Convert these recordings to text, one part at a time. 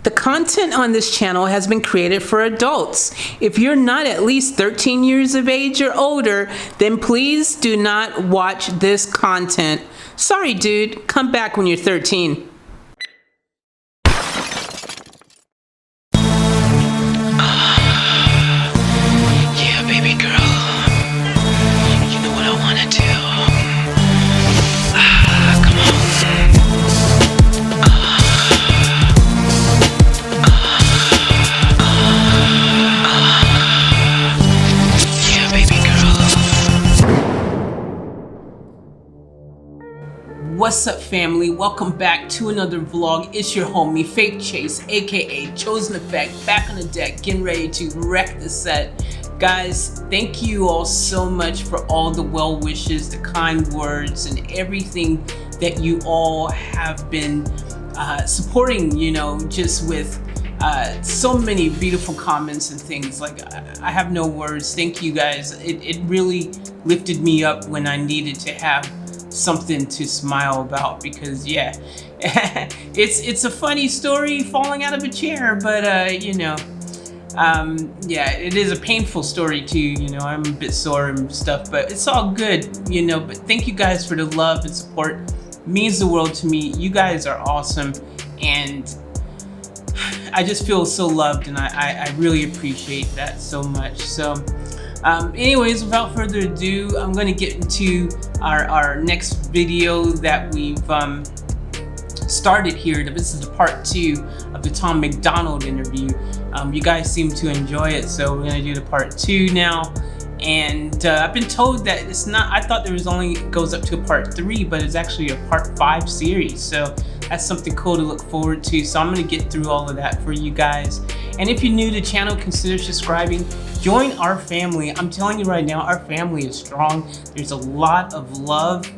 The content on this channel has been created for adults. If you're not at least 13 years of age or older, then please do not watch this content. Sorry, dude. Come back when you're 13. Yeah, baby girl. You know what I want to do. Come on. Yeah, baby girl. What's up, family? Welcome back to another vlog. It's your homie Fake Chase, aka Chosen Effect, back on the deck, getting ready to wreck the set. Guys, thank you all so much for all the well wishes, the kind words, and everything that you all have been supporting, you know, just with so many beautiful comments and things. Like, I have no words. Thank you guys. It really lifted me up when I needed to have something to smile about, because yeah, it's a funny story, falling out of a chair, but you know, yeah, it is a painful story too, you know. I'm a bit sore and stuff, but it's all good, you know. But thank you guys for the love and support. It means the world to me. You guys are awesome, and I just feel so loved, and I really appreciate that so much. So anyways, without further ado, I'm going to get into our next video that we've started here. This is the part 2 of the Tom MacDonald interview. You guys seem to enjoy it, so we're going to do the part 2 now. And I've been told that it's not, I thought there was only goes up to a part 3, but it's actually a part 5 series. So that's something cool to look forward to. So I'm going to get through all of that for you guys. And if you're new to the channel, consider subscribing. Join our family. I'm telling you right now, our family is strong. There's a lot of love,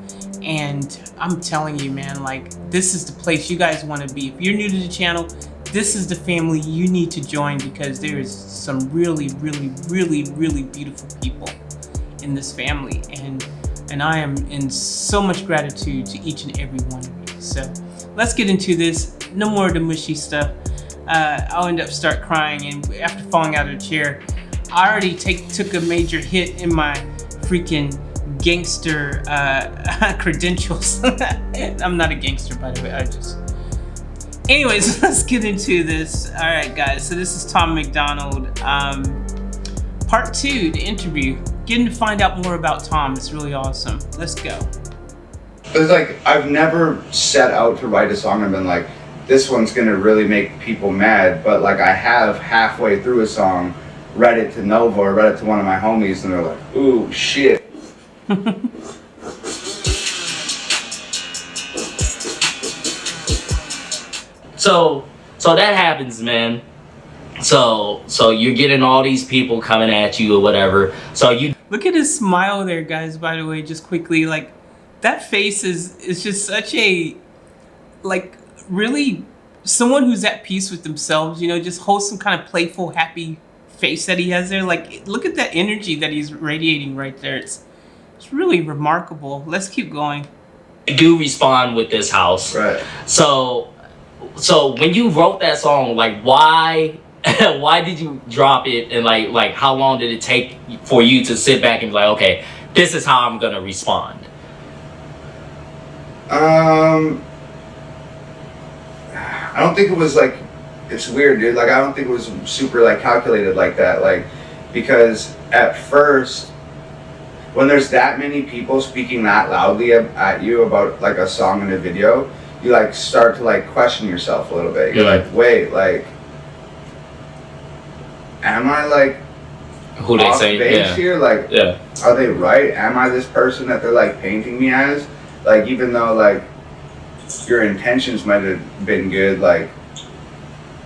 and I'm telling you, man, like, this is the place you guys want to be. If you're new to the channel, this is the family you need to join, because there is some really beautiful people in this family, and I am in so much gratitude to each and every one of you. So let's get into this. No more of the mushy stuff. I'll end up start crying, and after falling out of the chair, I already took a major hit in my freaking gangster credentials. I'm not a gangster, by the way. Anyways, let's get into this. All right, guys. So this is Tom MacDonald, part 2, the interview. Getting to find out more about Tom. It's really awesome. Let's go. It's like, I've never set out to write a song and been like, this one's gonna really make people mad, but like, I have halfway through a song read it to Nova or read it to one of my homies, and they're like, ooh, shit. So that happens, man. So you're getting all these people coming at you or whatever. So you look at his smile there, guys, by the way, just quickly. Like, that face is just such a, like, really someone who's at peace with themselves, you know, just wholesome, kind of playful, happy face that he has there. Like, look at that energy that he's radiating right there. It's really remarkable. Let's keep going. do respond with this house. Right. So when you wrote that song, like, why why did you drop it, and like how long did it take for you to sit back and be like, okay, this is how I'm gonna respond? I don't think it was like, it's weird, dude. Like, I don't think it was super like calculated like that. Like, because at first, when there's that many people speaking that loudly at you about like a song and a video, you like start to like question yourself a little bit. You're like, wait, like, am I like who they say base here? Like, are they right? Am I this person that they're like painting me as? Like, even though like your intentions might have been good, like,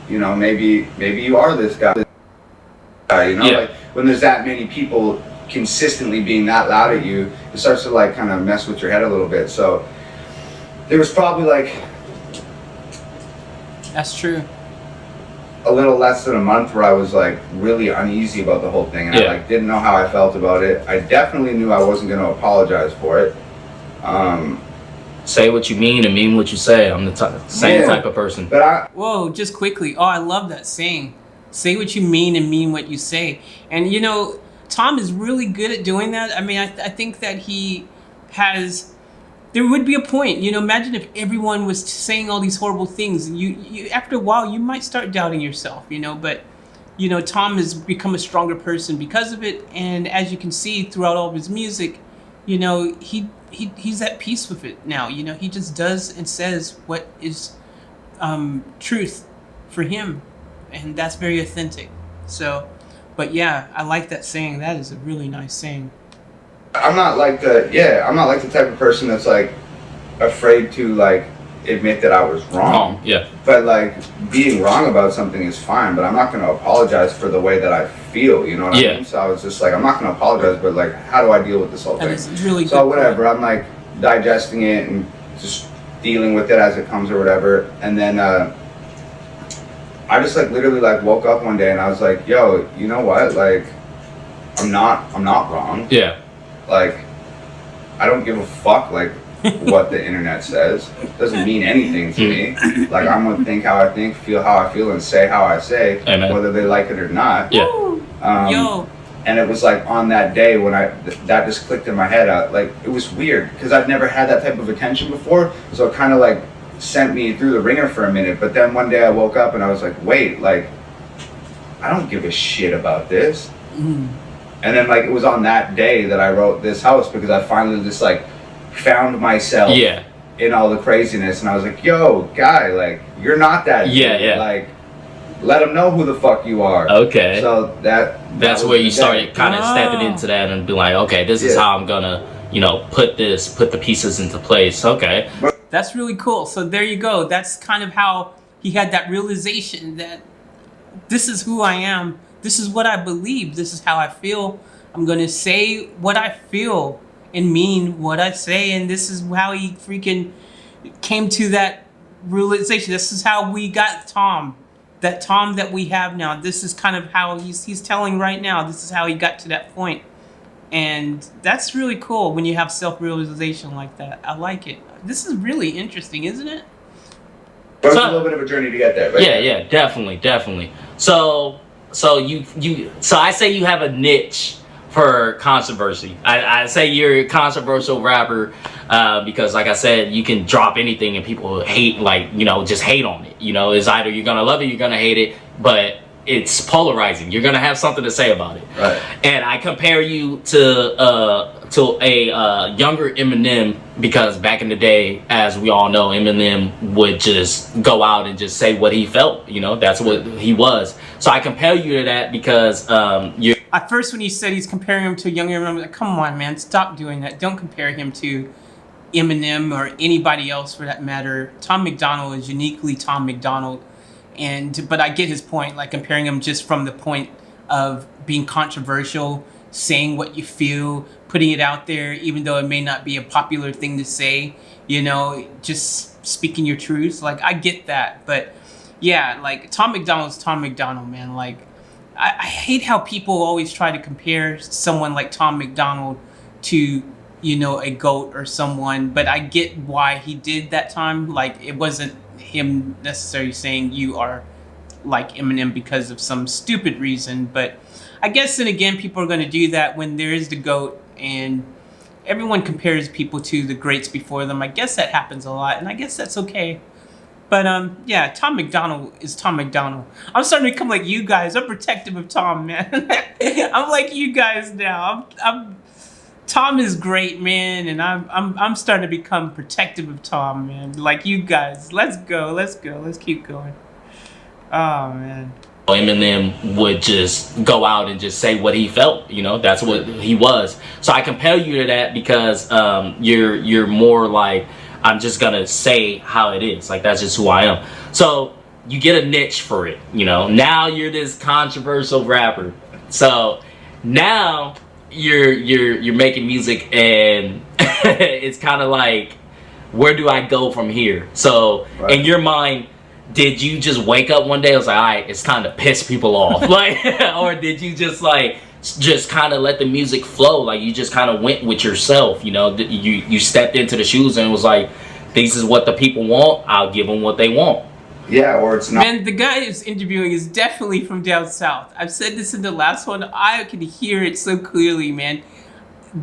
you know, maybe you are this guy, you know, like when there's that many people consistently being that loud at you, it starts to like kind of mess with your head a little bit. So there was probably like, that's true, a little less than a month where I was like really uneasy about the whole thing, and I like didn't know how I felt about it. I definitely knew I wasn't going to apologize for it. say what you mean and mean what you say. I'm the same type of person. But whoa, just quickly. Oh, I love that saying. Say what you mean and mean what you say. And you know, Tom is really good at doing that. I mean, I think that he has. There would be a point, you know. Imagine if everyone was saying all these horrible things. You after a while, you might start doubting yourself, you know. But you know, Tom has become a stronger person because of it. And as you can see throughout all of his music, you know, he's at peace with it now. You know, he just does and says what is truth for him, and that's very authentic. So, but yeah, I like that saying. That is a really nice saying. I'm not like the type of person that's like afraid to like admit that I was wrong. Yeah. But like being wrong about something is fine, but I'm not going to apologize for the way that I feel, you know what I mean? So I was just like, I'm not going to apologize, but like, how do I deal with this whole thing? That is really so good whatever, point. I'm like digesting it and just dealing with it as it comes or whatever. And then I just like literally like woke up one day and I was like, yo, you know what? Like, I'm not wrong. Yeah. Like, I don't give a fuck like what the internet says. It doesn't mean anything to me. Like, I'm gonna think how I think, feel how I feel, and say how I say, Amen. whether they like it or not. Yeah. Yo. And it was like on that day when that just clicked in my head out. Like, it was weird because I've never had that type of attention before, so it kind of like sent me through the ringer for a minute. But then one day I woke up and I was like, wait, like, I don't give a shit about this. And then like it was on that day that I wrote This House, because I finally just like found myself in all the craziness, and I was like, yo, guy, like, you're not that dude. Like, let them know who the fuck you are. Okay. So that's where you started kind of stepping into that and be like, okay, this is how I'm gonna, you know, put the pieces into place. Okay. That's really cool. So there you go. That's kind of how he had that realization that this is who I am. This is what I believe. This is how I feel. I'm going to say what I feel and mean what I say. And this is how he freaking came to that realization. This is how we got Tom. That Tom that we have now. This is kind of how he's telling right now. This is how he got to that point. And that's really cool when you have self-realization like that. I like it. This is really interesting, isn't it? But it's a little bit of a journey to get there. Right? Yeah, definitely. So I say you have a niche for controversy. I say you're a controversial rapper because, like I said, you can drop anything and people hate, like, you know, just hate on it. You know, it's either you're gonna love it, you're gonna hate it, but it's polarizing. You're gonna have something to say about it. Right. And I compare you to a younger Eminem, because back in the day, as we all know, Eminem would just go out and just say what he felt. You know, that's what he was. So I compare you to that because you're. At first, when you said he's comparing him to a younger Eminem, I'm like, come on, man, stop doing that. Don't compare him to Eminem or anybody else for that matter. Tom MacDonald is uniquely Tom MacDonald. But I get his point, like comparing him just from the point of being controversial, saying what you feel, putting it out there, even though it may not be a popular thing to say, you know, just speaking your truth. Like, I get that. But yeah, like Tom MacDonald's Tom MacDonald, man. Like, I hate how people always try to compare someone like Tom MacDonald to, you know, a GOAT or someone. But I get why he did that time. Like, it wasn't him necessarily saying you are like Eminem because of some stupid reason. But I guess then again, people are going to do that when there is the GOAT and everyone compares people to the greats before them. I guess that happens a lot, and I guess that's okay. But yeah, Tom MacDonald is Tom MacDonald. I'm starting to become like you guys. I'm protective of Tom, man. I'm like you guys now. Tom is great, man, and I'm starting to become protective of Tom, man. Like you guys. Let's go. Let's keep going. Oh, man. Eminem would just go out and just say what he felt. You know, that's what he was. So I compare you to that because you're more like, I'm just gonna say how it is. Like, that's just who I am. So you get a niche for it. You know, now you're this controversial rapper. So now you're making music, and it's kind of like, where do I go from here? So in your mind, did you just wake up one day and was like, all right, it's time to piss people off? Like, or did you just kind of let the music flow? Like, you just kind of went with yourself, you know? You stepped into the shoes and was like, this is what the people want, I'll give them what they want. Yeah, or it's not. Man, the guy who's interviewing is definitely from down south. I've said this in the last one. I can hear it so clearly, man.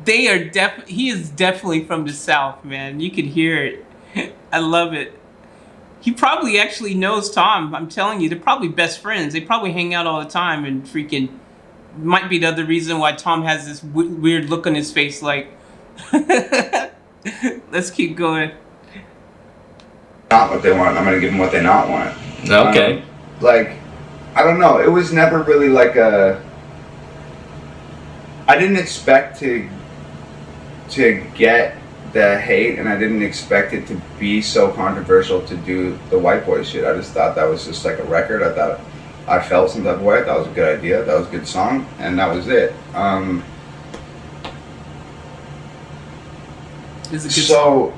They are he is definitely from the south, man. You can hear it. I love it. He probably actually knows Tom. I'm telling you, they're probably best friends. They probably hang out all the time, and freaking might be the other reason why Tom has this weird look on his face. Like, let's keep going. Not what they want. I'm gonna give them what they not want. Okay. Like, I don't know. It was never really like a. I didn't expect to get the hate, and I didn't expect it to be so controversial to do the white boy shit. I just thought that was just like a record. I thought I felt some type of way. I thought it was a good idea. That was a good song, and that was it. So,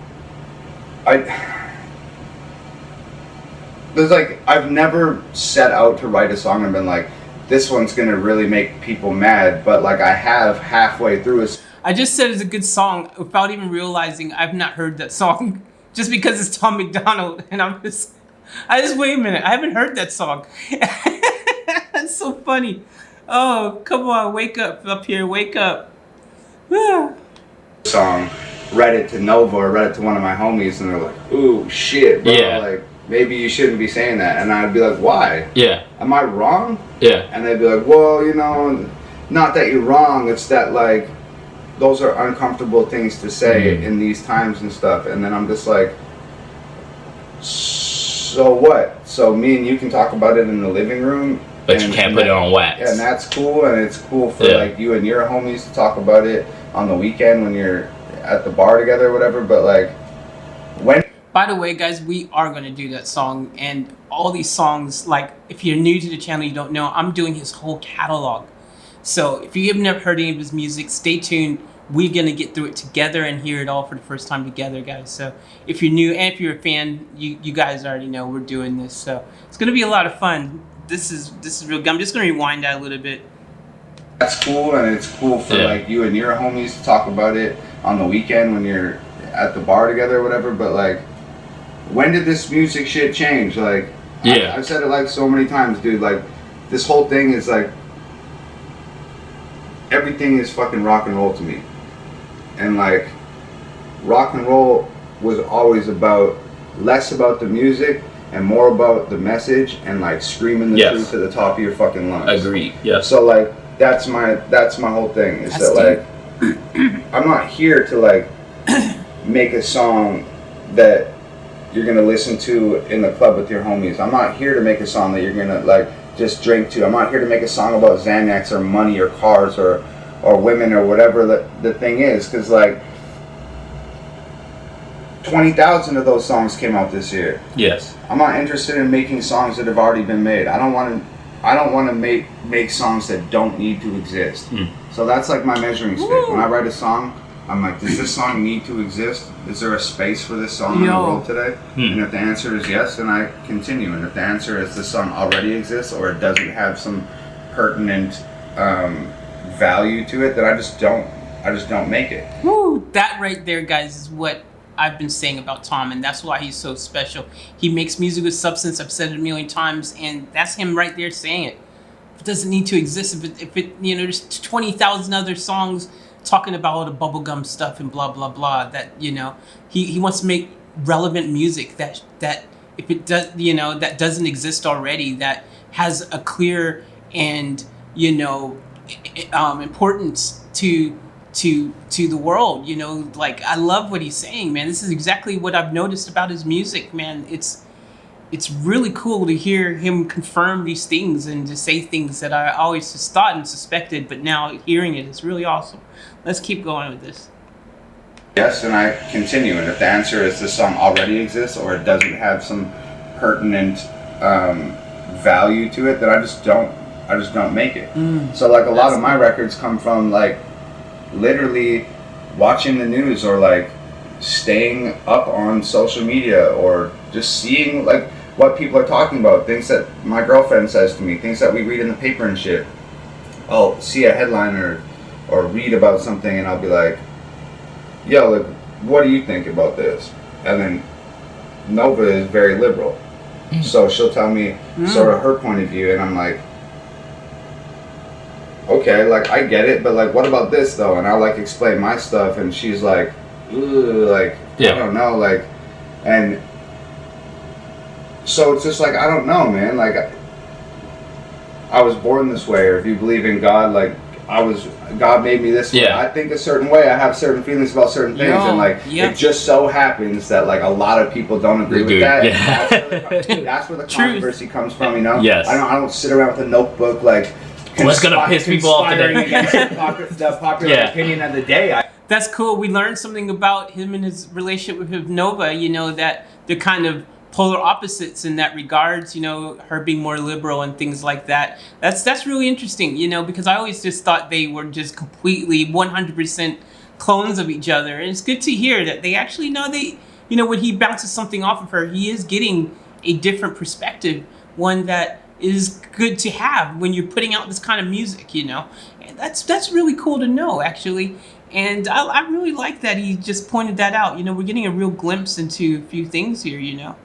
there's like, I've never set out to write a song and been like, this one's gonna really make people mad, but like I have halfway through I just said it's a good song without even realizing I've not heard that song just because it's Tom MacDonald, and I just wait a minute, I haven't heard that song. That's so funny. Oh, come on, wake up here, wake up. song, read it to Nova or read it to one of my homies, and they're like, ooh, shit, bro, like, maybe you shouldn't be saying that. And I'd be like, why? Yeah. Am I wrong? Yeah. And they'd be like, well, you know, not that you're wrong, it's that, like, those are uncomfortable things to say in these times and stuff. And then I'm just like, so what? So me and you can talk about it in the living room, but you can't put it on wax. Yeah, and that's cool, and it's cool for like you and your homies to talk about it on the weekend when you're at the bar together or whatever. But like, when. By the way, guys, we are going to do that song, and all these songs, like, if you're new to the channel, you don't know, I'm doing his whole catalog. So if you have never heard any of his music, stay tuned. We're going to get through it together and hear it all for the first time together, guys. So if you're new and if you're a fan, you guys already know we're doing this. So it's going to be a lot of fun. This is real good. I'm just going to rewind that a little bit. That's cool, and it's cool for like you and your homies to talk about it on the weekend when you're at the bar together or whatever. But like, when did this music shit change? Like, I've said it like so many times, dude. Like, this whole thing is like, everything is fucking rock and roll to me. And like, rock and roll was always about, less about the music and more about the message and like screaming the truth at the top of your fucking lungs. Agreed. Yes. So like, that's my whole thing. Is that like, I'm not here to like make a song that you're gonna listen to in the club with your homies. I'm not here to make a song that you're gonna like just drink to. I'm not here to make a song about Xanax or money or cars or women or whatever the thing is, because like 20,000 of those songs came out this year. Yes. I'm not interested in making songs that have already been made. I don't want to make songs that don't need to exist. So that's like my measuring stick. When I write a song, I'm like, does this song need to exist? Is there a space for this song in the world today? And if the answer is yes, then I continue. And if the answer is this song already exists or it doesn't have some pertinent value to it, then I just don't make it. Woo! That right there, guys, is what I've been saying about Tom, and that's why he's so special. He makes music with substance. I've said it a million times, and that's him right there saying it. It doesn't need to exist. If it you know, there's 20,000 other songs talking about all the bubblegum stuff and blah blah blah. That, you know, he wants to make relevant music that if it does, you know, that doesn't exist already, that has a clear and, you know, importance to the world. You know, like, I love what he's saying, man. This is exactly what I've noticed about his music, man. It's really cool to hear him confirm these things and to say things that I always just thought and suspected, but now hearing it is really awesome. Let's keep going with this. Yes, and I continue. And if the answer is this song already exists or it doesn't have some pertinent value to it, then I just don't make it. So like, a lot of my records come from like literally watching the news or like staying up on social media or just seeing like what people are talking about, things that my girlfriend says to me, things that we read in the paper and shit. I'll see a headline or read about something and I'll be like, yo, like, what do you think about this? And then Nova is very liberal. So she'll tell me sort of her point of view, and I'm like, okay, like I get it, but like what about this though? And I'll like explain my stuff, and she's like, ooh, like I don't know, like, and so it's just like I don't know, man. Like I was born this way, or if you believe in God, like God made me this way. I think a certain way. I have certain feelings about certain things, and like it just so happens that like a lot of people don't agree with that. That's where the controversy comes from, you know. Yes. I don't sit around with a notebook like what's gonna piss people off today. Against the popular opinion of the day. That's cool. We learned something about him and his relationship with Nova. You know, that they're kind of polar opposites in that regards, you know, her being more liberal and things like that. That's really interesting, you know, because I always just thought they were just completely 100% clones of each other. And it's good to hear that they actually know they, you know, when he bounces something off of her, he is getting a different perspective, one that is good to have when you're putting out this kind of music, you know. And that's really cool to know, actually. And I really like that he just pointed that out. You know, we're getting a real glimpse into a few things here, you know.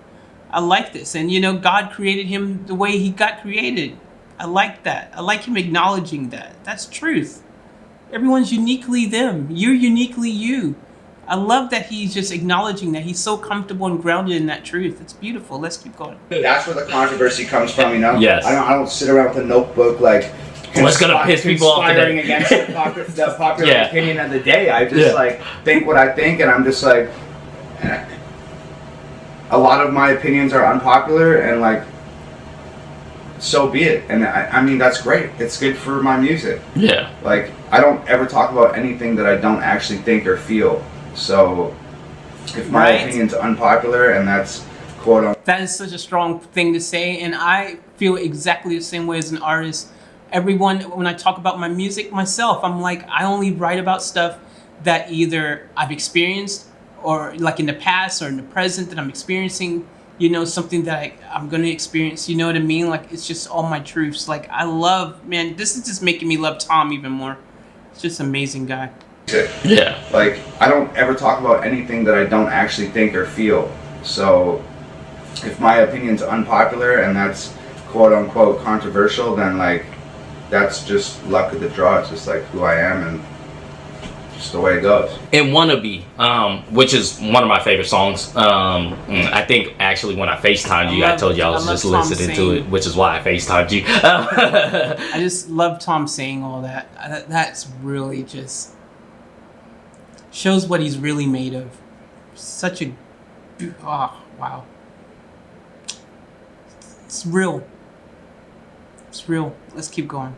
I like this. And, you know, God created him the way he got created. I like that. I like him acknowledging that. That's truth. Everyone's uniquely them. You're uniquely you. I love that he's just acknowledging that. He's so comfortable and grounded in that truth. It's beautiful. Let's keep going. That's where the controversy comes from, you know? Yes. I don't sit around with a notebook like what's gonna piss people off today. Against the popular opinion of the day. I just like think what I think, and I'm just like, a lot of my opinions are unpopular, and like, so be it. And I mean, that's great. It's good for my music. Yeah. Like, I don't ever talk about anything that I don't actually think or feel. So if my opinion's unpopular, and that's quote unquote. That is such a strong thing to say, and I feel exactly the same way as an artist. Everyone, when I talk about my music myself, I'm like, I only write about stuff that either I've experienced, or like in the past or in the present that I'm experiencing, you know, something that I'm going to experience, you know what I mean? Like, it's just all my truths. Like, I love, man, this is just making me love Tom even more. It's just amazing guy. Yeah. Like, I don't ever talk about anything that I don't actually think or feel. So if my opinion's unpopular and that's quote unquote controversial, then like, that's just luck of the draw. It's just like who I am, and just the way it goes. And Wannabe, which is one of my favorite songs. I think actually when I FaceTimed you, I told you I was just listening to it, which is why I FaceTimed you. I just love Tom saying all that. That's really just shows what he's really made of. Such a, oh, wow. It's real. It's real. Let's keep going.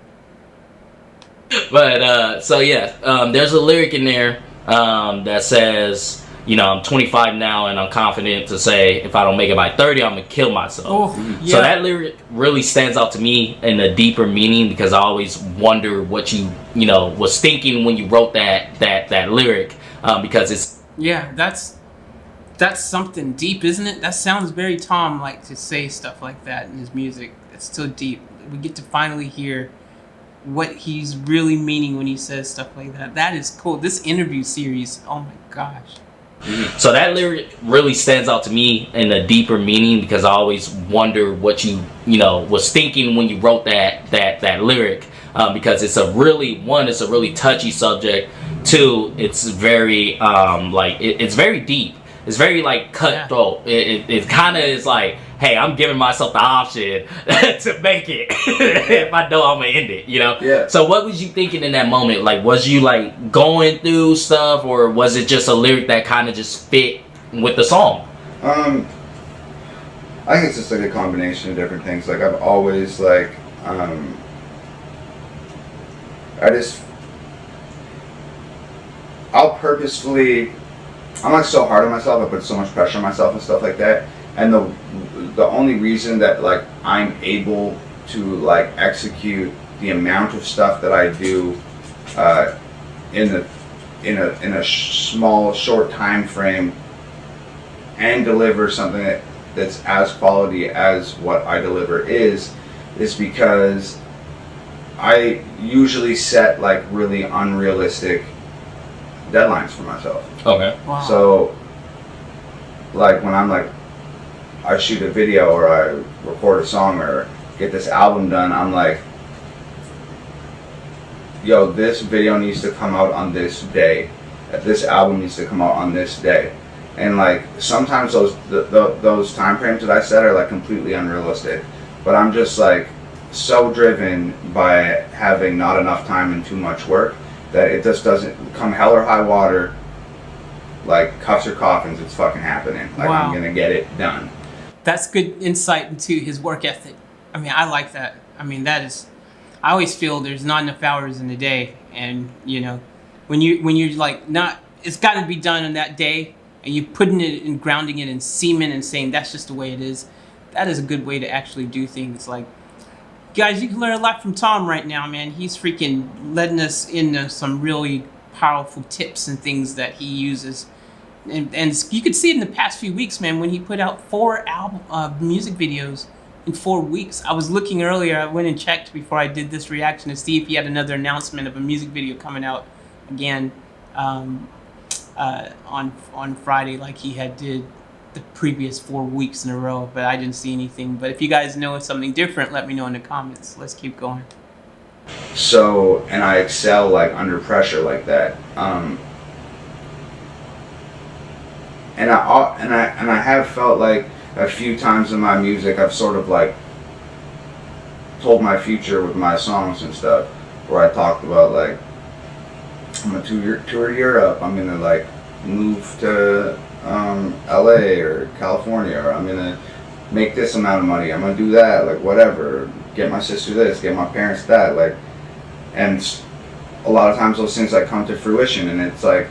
But so yeah, there's a lyric in there that says, you know, I'm 25 now and I'm confident to say if I don't make it by 30, I'm gonna kill myself. Oh, yeah. So that lyric really stands out to me in a deeper meaning, because I always wonder what you know was thinking when you wrote that lyric, because it's that's something deep, isn't it? That sounds very Tom, like to say stuff like that in his music. It's so deep. We get to finally hear what he's really meaning when he says stuff like that. That is cool. This interview series, oh my gosh. So that lyric really stands out to me in a deeper meaning, because I always wonder what you know was thinking when you wrote that lyric, because it's a really touchy subject. Two, it's very it's very deep. It's very like cutthroat. It kind of is like, hey, I'm giving myself the option to make it if I know I'm gonna end it, you know? Yeah. So what was you thinking in that moment? Like, was you like going through stuff, or was it just a lyric that kind of just fit with the song? I think it's just like a combination of different things. Like, I've always like, I'll purposefully, I'm like so hard on myself. I put so much pressure on myself and stuff like that. And the only reason that like I'm able to like execute the amount of stuff that I do in a small short time frame and deliver something that's as quality as what I deliver is because I usually set like really unrealistic deadlines for myself. Okay. Wow. So like when I'm like I shoot a video or I record a song or get this album done, I'm like, yo, this video needs to come out on this day. This album needs to come out on this day. And like sometimes those time frames that I set are like completely unrealistic. But I'm just like so driven by having not enough time and too much work that it just doesn't come hell or high water, like cuffs or coffins, it's fucking happening. Like Wow. I'm gonna get it done. That's good insight into his work ethic. I mean, I like that. I mean, that is, I always feel there's not enough hours in the day, and you know, when you're like not, it's got to be done on that day, and you putting it and grounding it in semen and saying that's just the way it is. That is a good way to actually do things. Like, guys, you can learn a lot from Tom right now, man. He's freaking letting us into some really powerful tips and things that he uses. And you could see it in the past few weeks, man, when he put out 4 music videos in 4 weeks. I was looking earlier, I went and checked before I did this reaction to see if he had another announcement of a music video coming out again on Friday, like he had did the previous 4 weeks in a row, but I didn't see anything. But if you guys know of something different, let me know in the comments. Let's keep going. So, and I excel like under pressure like that. And I have felt like a few times in my music I've sort of like told my future with my songs and stuff, where I talked about like I'm gonna tour Europe, I'm gonna like move to LA or California, or I'm gonna make this amount of money, I'm gonna do that, like whatever, get my sister this, get my parents that, like, and a lot of times those things like come to fruition, and it's like,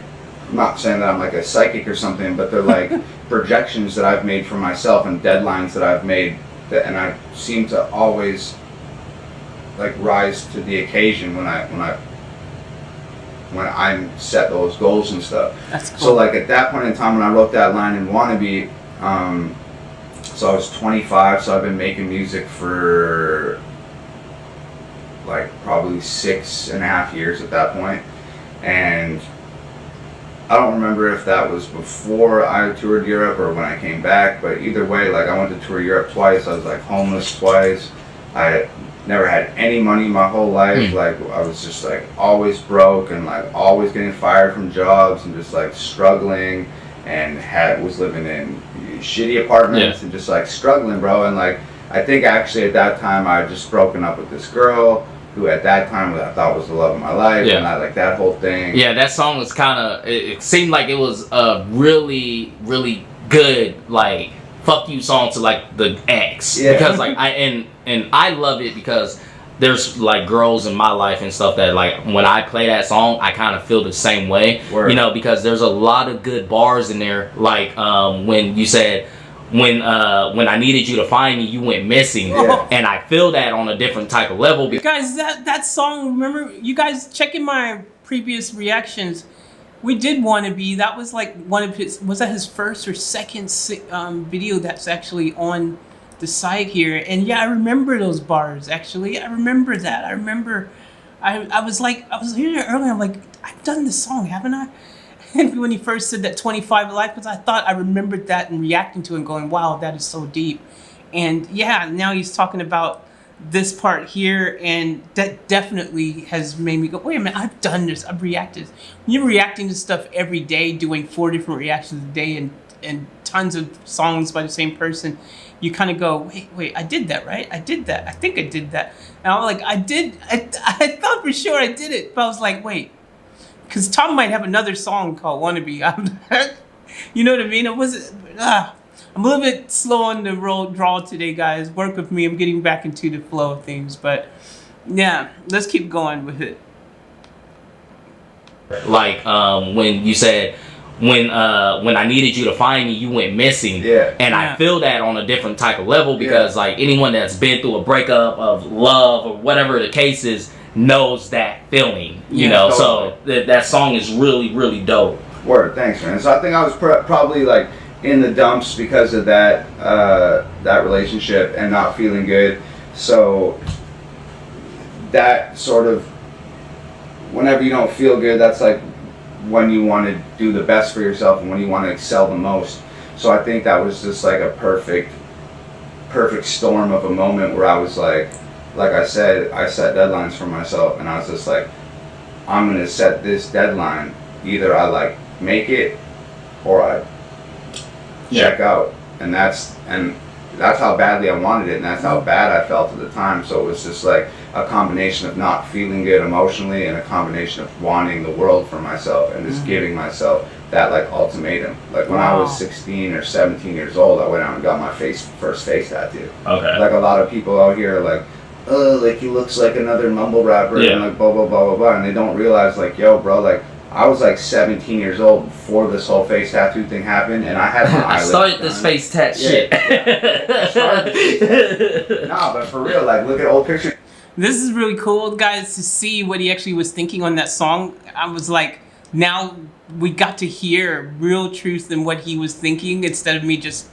I'm not saying that I'm like a psychic or something, but they're like projections that I've made for myself and deadlines that I've made, and I seem to always like rise to the occasion when I set those goals and stuff. That's cool. So like at that point in time when I wrote that line in Wannabe, so I was 25, so I've been making music for like probably 6.5 years at that point, and I don't remember if that was before I toured Europe or when I came back, but either way, like I went to tour Europe twice. I was like homeless twice. I never had any money my whole life. Like I was just like always broke and like always getting fired from jobs and just like struggling, and was living in shitty apartments and just like struggling, bro. And like I think actually at that time I had just broken up with this girl who at that time I thought was the love of my life, and I like that whole thing. Yeah, that song was kind of, it seemed like it was a really, really good, like, fuck you song to like the ex. Yeah. Because like I love it because there's like girls in my life and stuff that like when I play that song I kind of feel the same way. Word. You know, because there's a lot of good bars in there, like when you said when I needed you to find me, you went missing. And I feel that on a different type of level. Guys, that song, remember, you guys checking my previous reactions, we did Wannabe. That was like one of his, was that his first or second video that's actually on the site here? And yeah, I remember those bars, actually. I remember that. I remember, I was hearing it earlier, I'm like, I've done this song, haven't I? And when he first said that 25 life, because I thought I remembered that and reacting to it and going, wow, that is so deep. And yeah, now he's talking about this part here, and that definitely has made me go, wait a minute, I've done this, I've reacted. When you're reacting to stuff every day, doing 4 different reactions a day and tons of songs by the same person, you kind of go, wait, I did that, right? I did that. I think I did that. And I'm like, I thought for sure I did it, but I was like, wait. Because Tom might have another song called Wannabe. You know what I mean? It was, I'm a little bit slow on the draw today, guys. Work with me. I'm getting back into the flow of things. But yeah, let's keep going with it. Like when you said, when I needed you to find me, you went missing. Yeah. And I feel that on a different type of level because like anyone that's been through a breakup of love or whatever the case is, knows that feeling, you know, totally. So that song is really, really dope. Word, thanks, man. So I think I was probably like in the dumps because of that that relationship and not feeling good. So that sort of, whenever you don't feel good, that's like when you want to do the best for yourself and when you want to excel the most. So I think that was just like a perfect storm of a moment where I was like I said, I set deadlines for myself, and I was just like, I'm gonna set this deadline. Either I like make it or I check out, and that's how badly I wanted it, and that's how bad I felt at the time. So it was just like a combination of not feeling good emotionally and a combination of wanting the world for myself and just giving myself that like ultimatum. Like when I was 16 or 17 years old, I went out and got my first face tattoo. Okay. Like a lot of people out here are like, oh, like he looks like another mumble rapper and like blah blah blah blah blah, and they don't realize like, yo bro, like I was like 17 years old before this whole face tattoo thing happened, and I had my eyelids I started done. this face tat shit. Nah, but for real, like look at old pictures. This is really cool, guys, to see what he actually was thinking on that song. I was like, now we got to hear real truth in what he was thinking instead of me just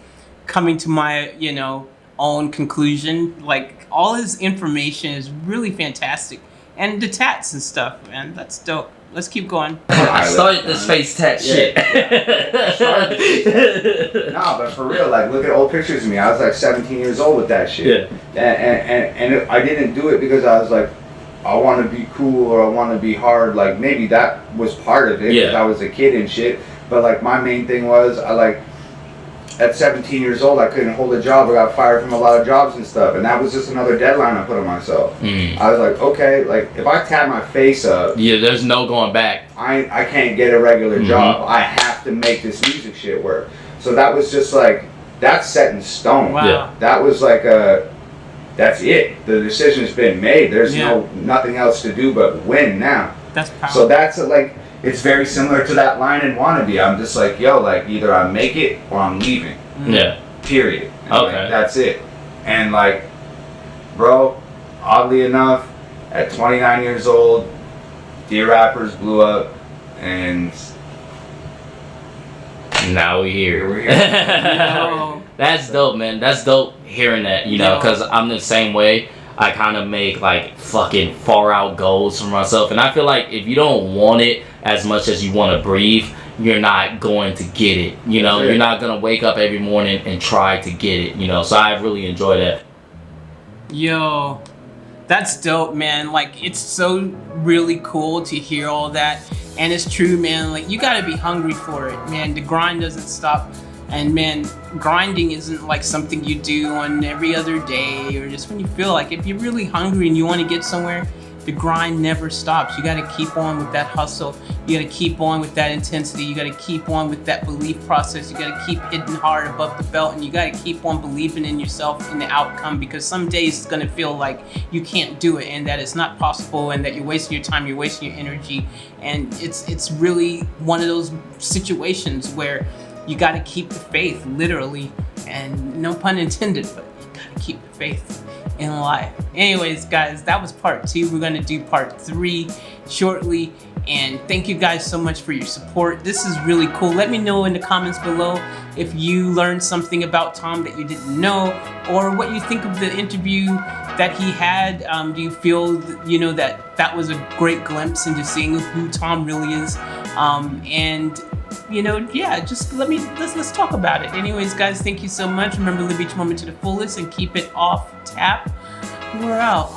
coming to my, you know, own conclusion. Like all his information is really fantastic, and the tats and stuff, man, that's dope. Let's keep going. I started this face tat shit. Nah, but for real, like look at old pictures of me. I was like 17 years old with that shit. Yeah. And I didn't do it because I was like, I want to be cool or I want to be hard. Like maybe that was part of it because I was a kid and shit. But like my main thing was I like at 17 years old I couldn't hold a job. I got fired from a lot of jobs and stuff, and that was just another deadline I put on myself. I was like, okay, like if I tap my face up, there's no going back. I can't get a regular job. I have to make this music shit work. So that was just like, that's set in stone. Wow. Yeah. That was like that's it. The decision's been made. There's nothing else to do but win now. That's powerful. So that's like, it's very similar to that line in Wannabe. I'm just like, yo, like either I make it or I'm leaving. Yeah. Period. And Okay. like, that's it. And like, bro, oddly enough, at 29 years old, Dear Rappers blew up, and now we're here. we're here. Yo. That's dope, man. That's dope hearing that, you know, because I'm the same way. I kind of make like fucking far out goals for myself, and I feel like if you don't want it as much as you want to breathe, you're not going to get it. You know, you're not gonna wake up every morning and try to get it. You know, so I really enjoy that. Yo, that's dope, man. Like it's so really cool to hear all that, and it's true, man. Like you gotta be hungry for it, man. The grind doesn't stop. And man, grinding isn't like something you do on every other day or just when you feel like. If you're really hungry and you want to get somewhere, the grind never stops. You got to keep on with that hustle. You got to keep on with that intensity. You got to keep on with that belief process. You got to keep hitting hard above the belt, and you got to keep on believing in yourself and the outcome, because some days it's going to feel like you can't do it and that it's not possible and that you're wasting your time, you're wasting your energy. And it's really one of those situations where you gotta keep the faith, literally, and no pun intended, but you gotta keep the faith in life. Anyways, guys, that was part 2. We're gonna do part 3 shortly, and thank you guys so much for your support. This is really cool. Let me know in the comments below if you learned something about Tom that you didn't know, or what you think of the interview that he had. Do you feel, you know, that was a great glimpse into seeing who Tom really is? And you know, yeah, just let's talk about it. Anyways, guys, thank you so much. Remember, live each moment to the fullest and keep it off tap. We're out.